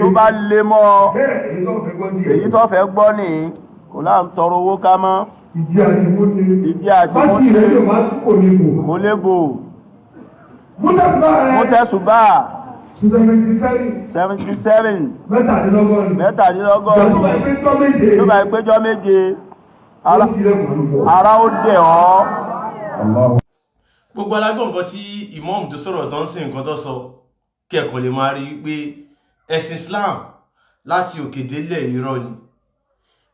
tó bá lé mọ́ èyí tó fẹ́ gbọ́ ní kò láà ń tọrọ owó ká mọ́ ìdí àti múni kò lébò mú tẹ̀sùbá 77 mẹ́tàdínlọ́gọ́rin tó bá ìpéjọ́ méje ara ó dẹ̀ ọ́. Gbogbo alágbọ̀n nǹkan tí ìmọ̀ọ́mù tó sọ̀rọ̀ tó ń sìn nǹkan tó sọ kẹ́ẹ̀kan lè máa rí pé ẹ̀sìn Islam láti òkè délẹ̀ irọ́ ni.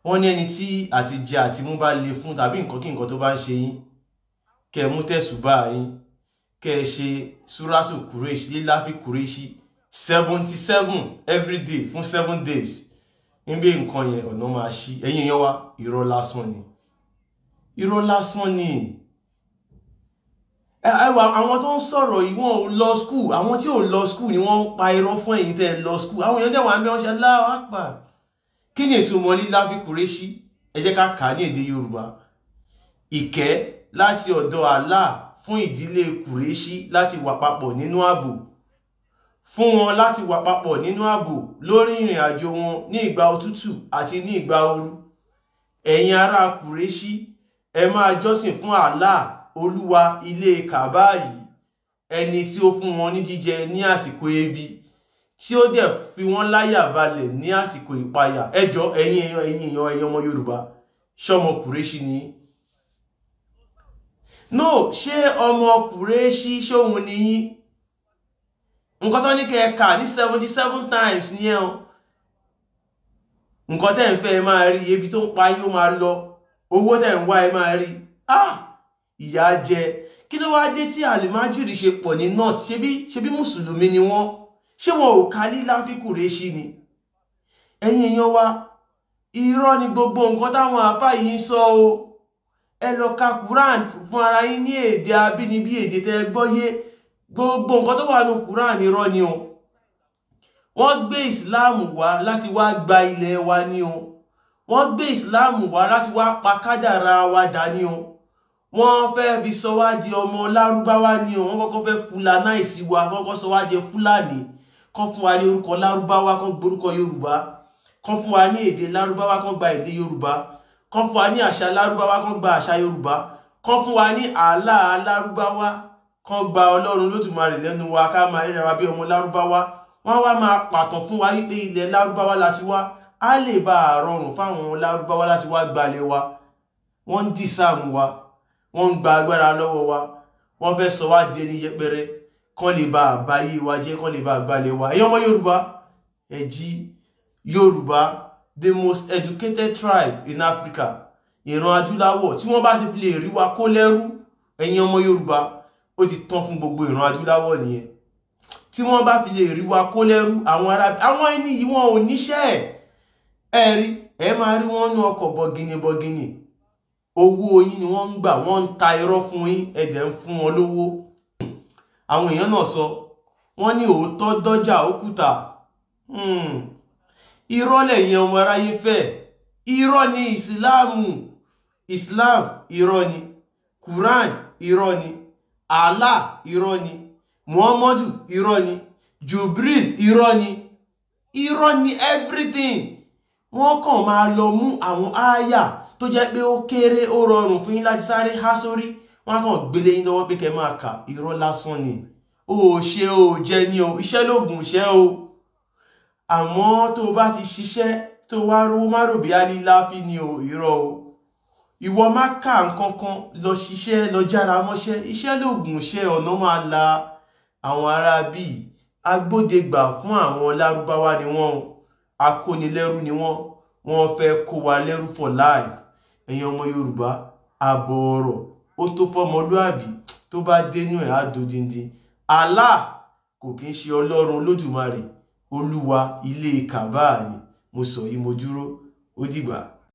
Wọ́n ní ẹni tí àti jẹ àti mú bá le fún tàbí nǹkan kí nǹkan tó bá ń ṣe yín kẹ́ mú tẹ̀sùbá yín kẹ́ ṣe súrátù Quraysh líláfi Qurayshi 77 every day fún 7 days nígbé nǹkan yẹn ọ̀nà máa ṣí. Ẹ̀yin èèyàn wa irọ́ lásán ni, irọ́ lásán ni. Àwọn tó ń sọ̀rọ̀ yìí wọ́n ò lọ skúù, àwọn tí ò lọ skúù ni wọ́n ń pa irọ́ fún ẹ̀yin tẹ́ lọ skúù. Àwọn èèyàn dẹ̀wà ń bẹ́ wọ́n ṣe Allahu Akbar. Kí ni ìtumọ̀ líláfi Qurayshi? Ẹ jẹ́ ká kà á ní èdè Yorùbá. Ìkẹ́ láti ọ̀dọ̀ Allah fún ìdílé Qurayshi láti wà papọ̀ nínú ààbò, fún wọn láti wà papọ̀ nínú ààbò lórí ìrìn àjò wọn ní ìgbà òtútù àti ní ìgbà ooru. Ẹ̀yin ará Qurayshi, ẹ máa jọ́sìn fún Allah Olúwa ilé Kàbá yìí, ẹni tí ó fún wọn ní jíjẹ ní àsìkò ebi, tí ó dẹ̀ fi wọ́n láyà balẹ̀ ní àsìkò ìpayà. Ẹjọ́ ẹ̀yin ọmọ Yorùbá, ṣọmọ Qurayshi ni? No, ṣé ọmọ Qurayshi ṣóhun ni yín? Nǹkan tó ní kẹ́ẹ̀kà ní 77 times ní ẹ̀ o. Nǹkan tẹ́ ń fẹ́ ẹ máa rí, ebi tó ń pa yín ó máa lọ, owó tẹ́ ń wá ẹ máa rí. Ìyà jẹ. Kí ló wá dé tí àlìmájìrì ṣe pọ̀ ní north? Ṣebí mùsùlùmí ni wọ́n? Ṣé wọn ò ka líláfi Qurayshi ni? Ẹ̀yin èèyàn wa, irọ́ ni gbogbo nǹkan táwọn àfáà yìí ń sọ o. Ẹ lọ ka Quran fún ara yín ní èdè abínibí, èdè tẹ́ gbọ́yé. Gbogbo nǹkan tó wà ní Quran irọ́ ni o. Wọ́n gbé Islam wá láti wá gba ilẹ̀ wa ni o. Wọ́n gbé Islam wá láti wá pa kádàrá wa dání o. Wọ́n fẹ́ fi sọ wá di ọmọ Lárúbáwá ni o. Wọ́n kọ́kọ́ fẹ́ Fulanize wa, kọ́kọ́ sọ wá di Fúlàní, kán fún wa ní orúkọ Lárúbáwá, kán gborúkọ Yorùbá, kán fún wa ní èdè Lárúbáwá, kán gba èdè Yorùbá, kán fún wa ní àṣà Lárúbáwá, kán gba àṣà Yorùbá, kán fún wa ní àlá Lárúbáwá, kán gba Ọlọ́run Olódùmarè lẹ́nu wa, ká máa ríra wa bí ọmọ Lárúbáwá. Wọ́n wá máa pàtàn fún wa wípé ilẹ̀ Lárúbáwá láti wá, á lè bá rọrùn fáwọn Lárúbáwá láti wá gbalẹ̀ wa. Wọ́n ń dìsáàmù wa, wọ́n ń gba agbára lọ́wọ́ wa, wọ́n fẹ́ sọ wá di ẹni yẹpẹrẹ, kán lè bá àbáyé wa jẹ́, kán lè bá gbalẹ̀ wa. Ẹ̀yin ọmọ Yorùbá, ẹ jí. Yorùbá, the most educated tribe in Africa, ìran adúláwọ̀, tí wọ́n bá ti fi lè rí wa kó lẹ́rú, ẹ̀yin ọmọ Yorùbá, ó ti tán fún gbogbo ìran adúláwọ̀ nìyẹn. Tí wọ́n bá fi lè rí wa kó lẹ́rú, àwọn ẹni yìí wọn ò níṣẹ́ ẹ̀rí. Ẹ máa rí wọn nú ọkọ̀ bọ̀gìnì, owó yín ni wọ́n ń gbà, wọ́n ń ta irọ́ fún yín, ẹ̀dẹ̀ ń fún wọn lówó. Àwọn èèyàn náà sọ, wọ́n ní òótọ́ dọ́jà òkúta. Irọ́ lẹ̀yin ọmọ aráyé fẹ́. Irọ́ ni Islam irọ́ ni, Quran irọ́ ni, Allah irọ́ ni, Muhammadu irọ́ ni, Jubril irọ́ ni, irọ́ ni everything. Wọ́n kàn máa lọ mú àwọn ááyà tó jẹ́ pé ó kéré, ó rọrùn fún yín láti sáré há sórí, wọ́n kàn gbélé yín lọ́wọ́ pé kẹ́ máa kà. Irọ́ lásán ni. Ó ṣe ó jẹ ní o, iṣẹ́ lóògùn iṣẹ́ o. Àmọ́ tó bá ti ṣiṣẹ́ tó wá rówó, má rò bí alíláfí ni o, irọ́ o. Ìwọ má kà nǹkan kan, lọ ṣiṣẹ́, lọ jára mọ́ṣẹ́. Iṣẹ́ lóògùn iṣẹ́, ọ̀nà máa la. Àwọn ará bíi agbódegbà fún àwọn Lárúbáwá ni wọ́n, akónilẹ́rú ni wọ́n, wọ́n fẹ́ kó wa lẹ́rú for life. Ẹ̀yin ọmọ Yorùbá, àbọ̀ ọ̀rọ̀ ó tó fọ́mọlúàbí, tó bá dénú ẹ̀ á dodindin. Allah kò kí ń ṣe Ọlọ́run Olódùmarè, Olúwa ilé Kàbá ni. Mo sọ yìí, mo dúró, ó dìgbà.